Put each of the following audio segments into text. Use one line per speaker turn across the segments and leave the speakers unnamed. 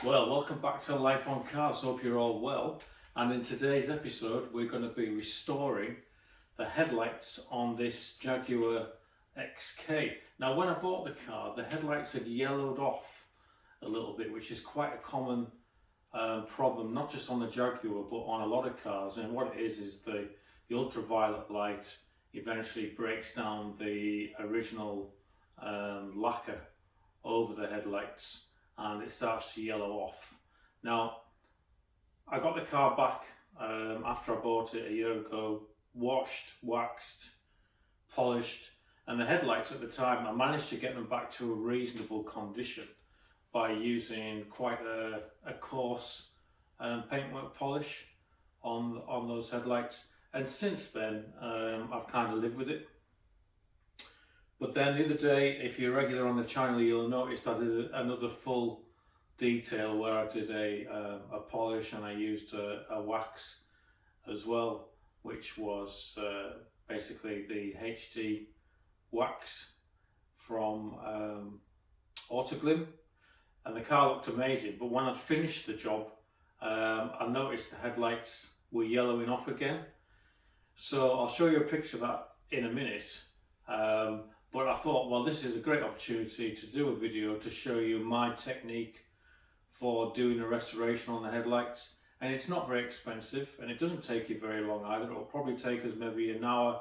Well, welcome back to Life on Cars. Hope you're all well. And in today's episode, we're going to be restoring the headlights on this Jaguar XK. Now, when I bought the car, the headlights had yellowed off a little bit, which is quite a common problem, not just on the Jaguar, but on a lot of cars. And what it is the ultraviolet light eventually breaks down the original lacquer over the headlights, and it starts to yellow off. Now, I got the car back after I bought it a year ago, washed, waxed, polished, and the headlights at the time, I managed to get them back to a reasonable condition by using quite a coarse paintwork polish on those headlights. And since then, I've kind of lived with it. But then the other day, if you're regular on the channel, you'll notice I did another full detail where I did a polish and I used a wax as well, which was basically the HD wax from Autoglym, and the car looked amazing. But when I'd finished the job, I noticed the headlights were yellowing off again. So I'll show you a picture of that in a minute. But I thought, well, this is a great opportunity to do a video to show you my technique for doing a restoration on the headlights. And it's not very expensive, and it doesn't take you very long either. It'll probably take us maybe an hour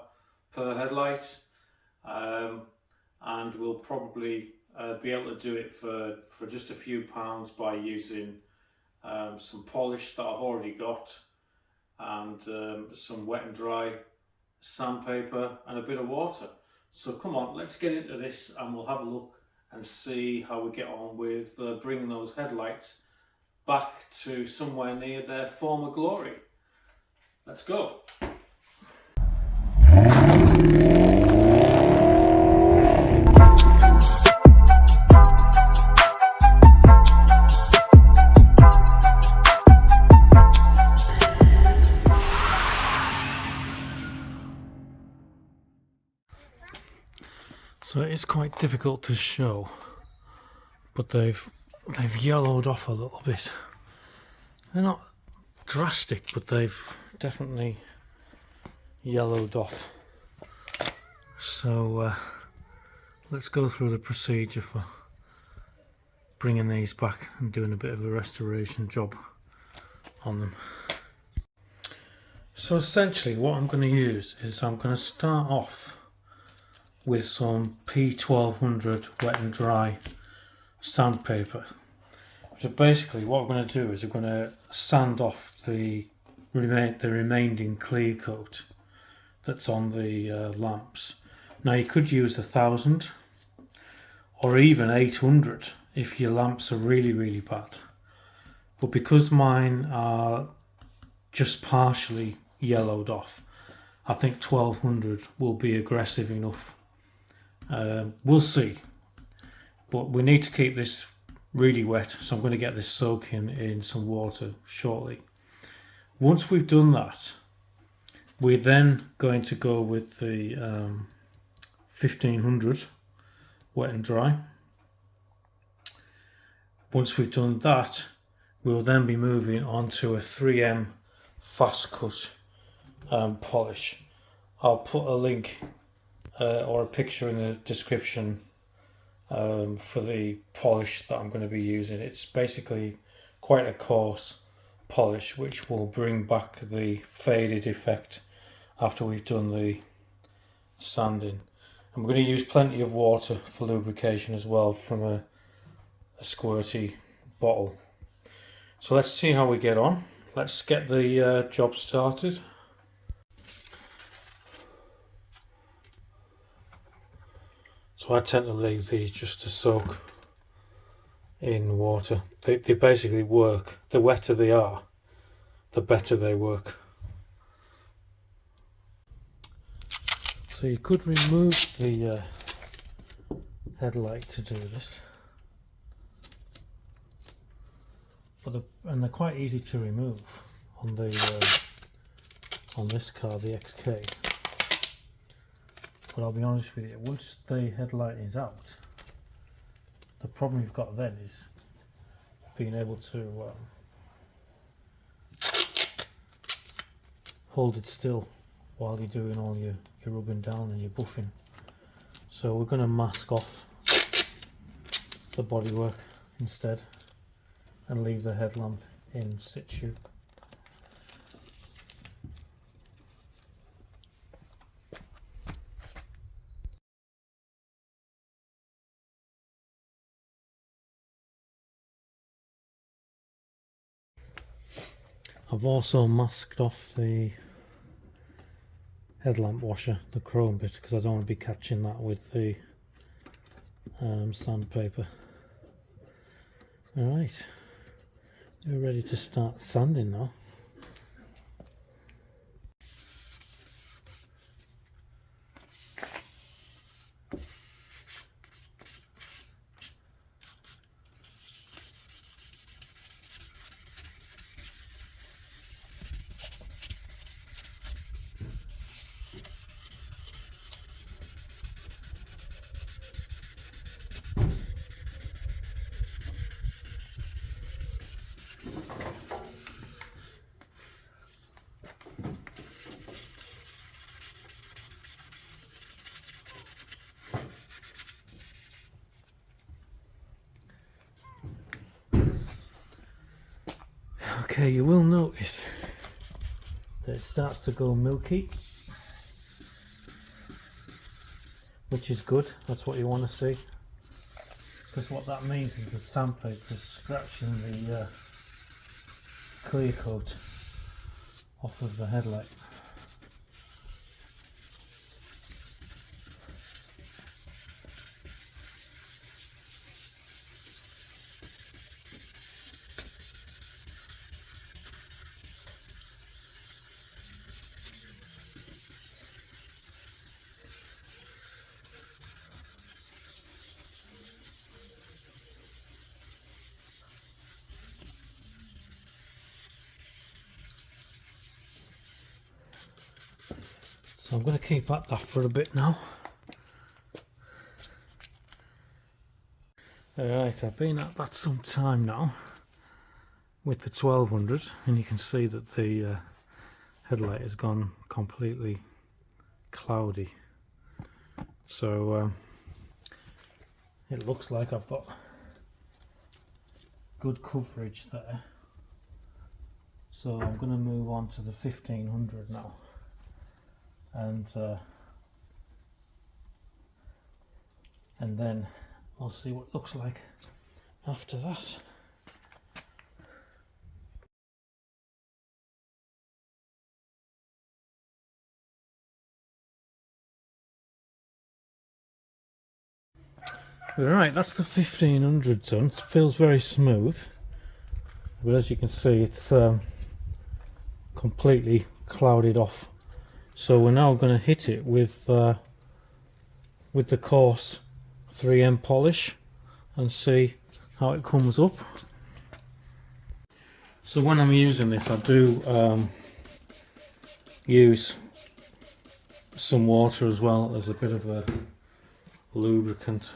per headlight, and we'll probably be able to do it for just a few pounds by using some polish that I've already got, and some wet and dry sandpaper and a bit of water. So come on, let's get into this and we'll have a look and see how we get on with bringing those headlights back to somewhere near their former glory. Let's go. So it's quite difficult to show, but they've yellowed off a little bit. They're not drastic, but they've definitely yellowed off. So let's go through the procedure for bringing these back and doing a bit of a restoration job on them. So essentially what I'm going to use is I'm going to start off with some P1200 wet and dry sandpaper. So basically what we're going to do is we're going to sand off the remaining clear coat that's on the lamps. Now you could use 1000 or even 800 if your lamps are really bad, but because mine are just partially yellowed off, I think 1200 will be aggressive enough. We'll see, but we need to keep this really wet, so I'm going to get this soaking in some water shortly. Once we've done that, we're then going to go with the 1500 wet and dry. Once we've done that, we'll then be moving on to a 3M fast cut polish. I'll put a link or a picture in the description for the polish that I'm going to be using. It's basically quite a coarse polish which will bring back the faded effect after we've done the sanding. And we're going to use plenty of water for lubrication as well from a squirty bottle. So let's see how we get on. Let's get the job started. So I tend to leave these just to soak in water. They basically work. The wetter they are, the better they work. So you could remove the headlight to do this, and they're quite easy to remove on the on this car, the XK. But I'll be honest with you, once the headlight is out, the problem you've got then is
being able to hold it still while you're doing all your rubbing down and your buffing. So we're going to mask off the bodywork instead and leave the headlamp in situ. I've also masked off the headlamp washer, the chrome bit, because I don't want to be catching that with the sandpaper. Alright, we're ready to start sanding now. Okay, you will notice that it starts to go milky, which is good. That's what you want to see, because what that means is the sandpaper is scratching the clear coat off of the headlight. So I'm going to keep at that for a bit now. Alright, I've been at that some time now with the 1200, and you can see that the headlight has gone completely cloudy. So it looks like I've got good coverage there. So I'm going to move on to the 1500 now. And then I'll see what it looks like after that. Right, that's the 1500 done. It feels very smooth, but as you can see, it's completely clouded off. So we're now going to hit it with the coarse 3M polish and see how it comes up. So when I'm using this, I do use some water as well as a bit of a lubricant.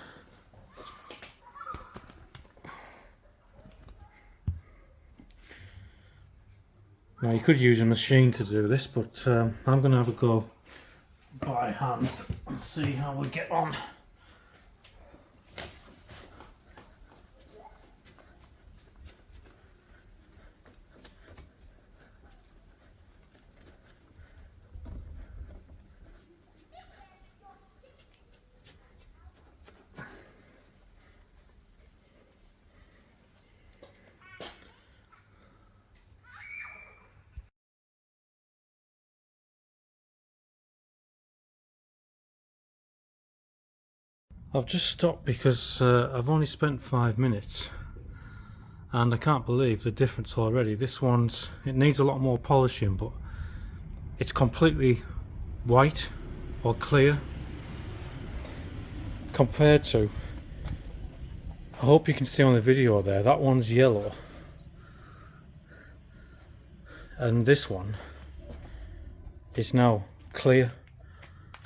Now you could use a machine to do this, but I'm going to have a go by hand and see how we get on. I've just stopped because I've only spent 5 minutes and I can't believe the difference already. This one's, it needs a lot more polishing, but it's completely white or clear compared to, I hope you can see on the video there, that one's yellow and this one is now clear.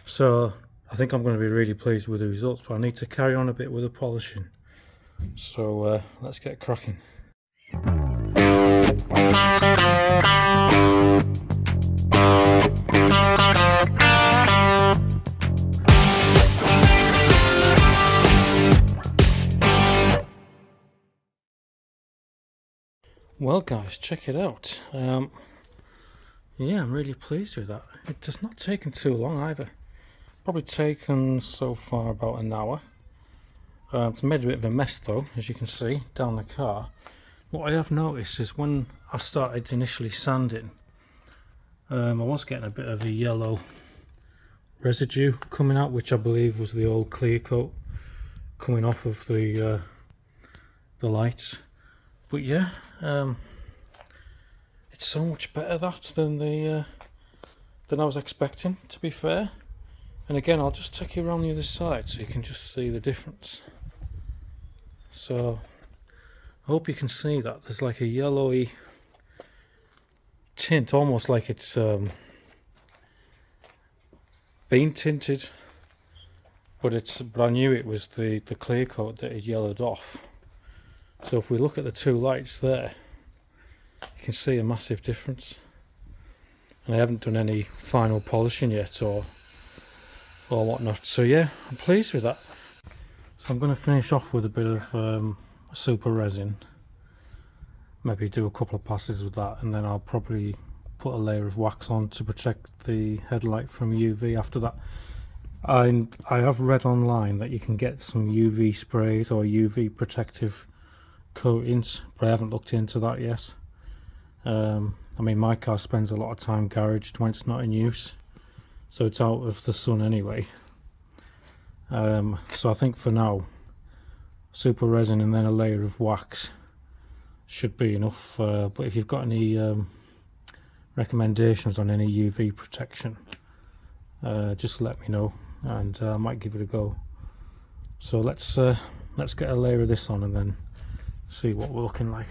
So I think I'm going to be really pleased with the results, but I need to carry on a bit with the polishing. So let's get cracking. Well guys, check it out. Yeah, I'm really pleased with that. It has not taken too long either. Probably taken so far about an hour. It's made a bit of a mess though, as you can see, down the car. What I have noticed is when I started initially sanding, I was getting a bit of a yellow residue coming out, which I believe was the old clear coat coming off of the lights. But yeah, it's so much better that than I was expecting, to be fair. And again, I'll just take you around the other side so you can just see the difference. So I hope you can see that there's like a yellowy tint, almost like it's been tinted, but I knew it was the clear coat that had yellowed off. So if we look at the two lights there, you can see a massive difference. And I haven't done any final polishing yet or whatnot. So yeah, I'm pleased with that. So I'm going to finish off with a bit of super resin. Maybe do a couple of passes with that, and then I'll probably put a layer of wax on to protect the headlight from UV after that. I have read online that you can get some UV sprays or UV protective coatings, but I haven't looked into that yet. I mean, my car spends a lot of time garaged when it's not in use, so it's out of the sun anyway. So I think for now, super resin and then a layer of wax should be enough. But if you've got any recommendations on any UV protection, just let me know, and I might give it a go. So let's get a layer of this on and then see what we're looking like.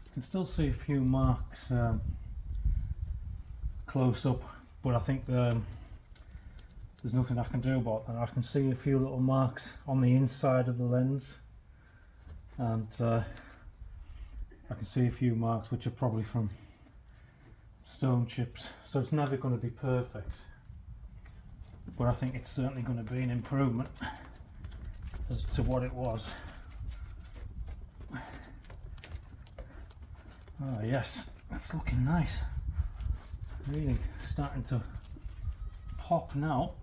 You can still see a few marks close up, but I think there's nothing I can do about that. I can see a few little marks on the inside of the lens, and I can see a few marks which are probably from stone chips. So it's never going to be perfect, but I think it's certainly going to be an improvement as to what it was. Oh yes, that's looking nice. Really starting to pop now.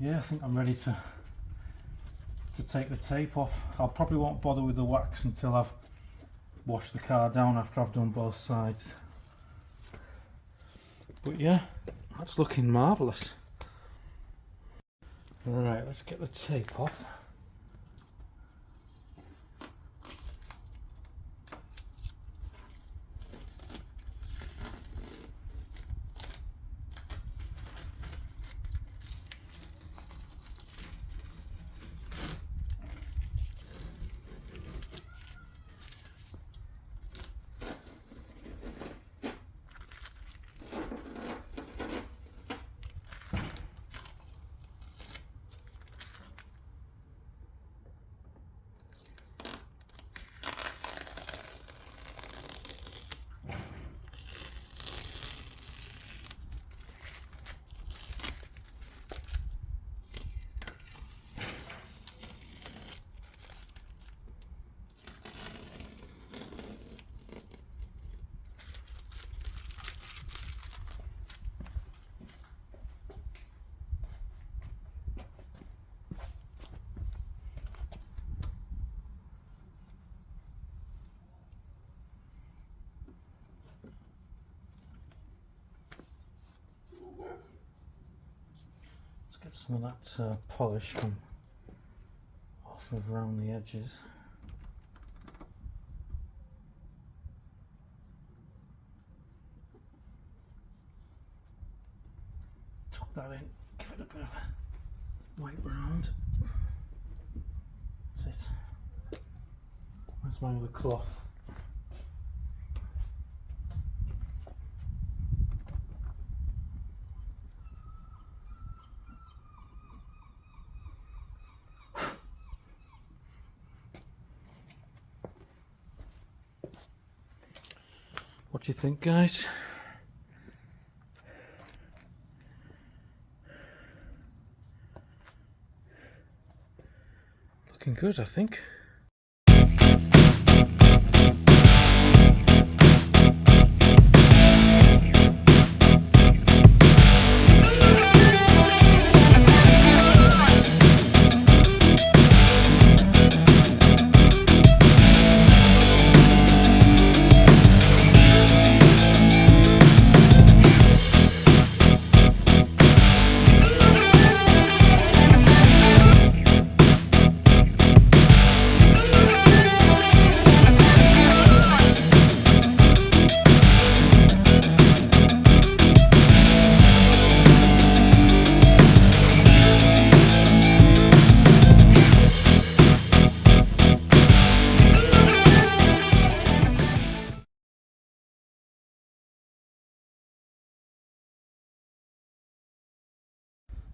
Yeah, I think I'm ready to take the tape off. I probably won't bother with the wax until I've washed the car down after I've done both sides. But yeah, that's looking marvellous. Alright, let's get the tape off. Get some of that polish from off of around the edges. that in, give it a bit of a wipe around. That's it. Where's my other cloth? What do you think, guys? Looking good, I think.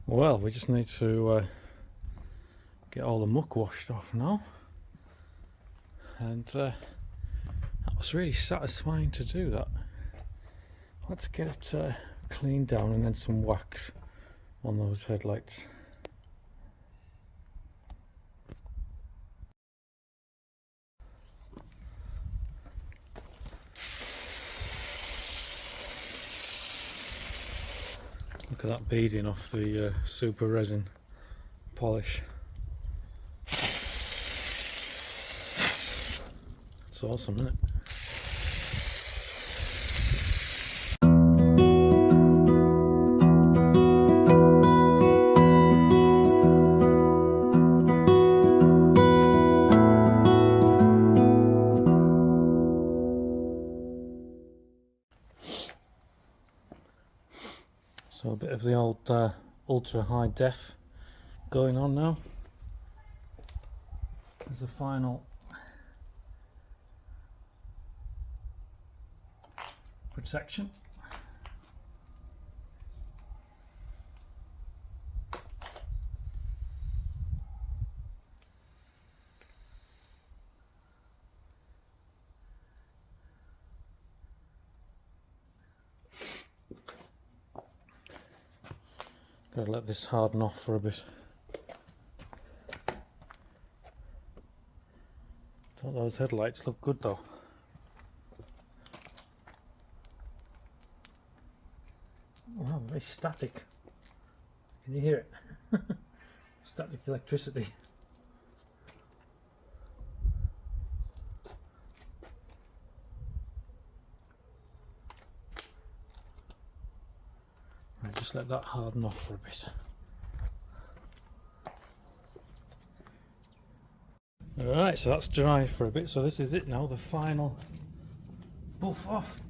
Well, we just need to get all the muck washed off now, and that was really satisfying to do that. Let's get it cleaned down and then some wax on those headlights. Look at that beading off the super resin polish. It's awesome, isn't it? So a bit of the old ultra high def going on now. There's a final protection. Gotta let this harden off for a bit. Don't those headlights look good though? Wow, very static. Can you hear it? Static electricity. Right, just let that harden off for a bit. Alright, so that's dry for a bit, so this is it now, the final buff off.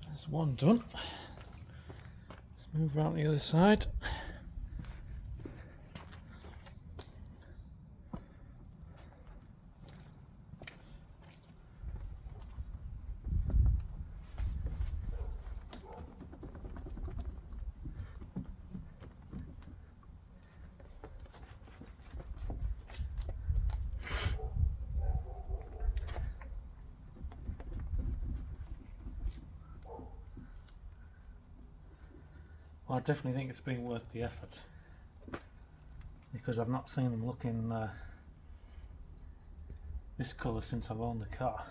There's one done. Let's move around the other side. I definitely think it's been worth the effort, because I've not seen them looking this colour since I've owned the car.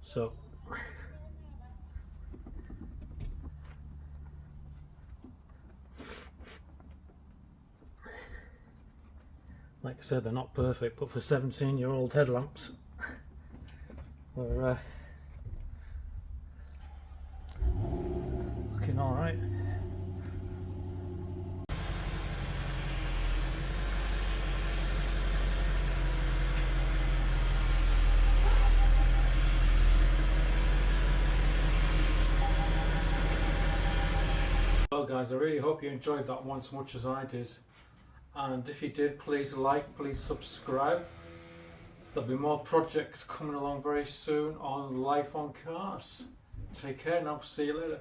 So like I said, they're not perfect, but for 17-year-old headlamps, they're looking alright. Well guys, I really hope you enjoyed that one as much as I did, and if you did, please like, please subscribe. There'll be more projects coming along very soon on Life on Cars. Take care now, see you later.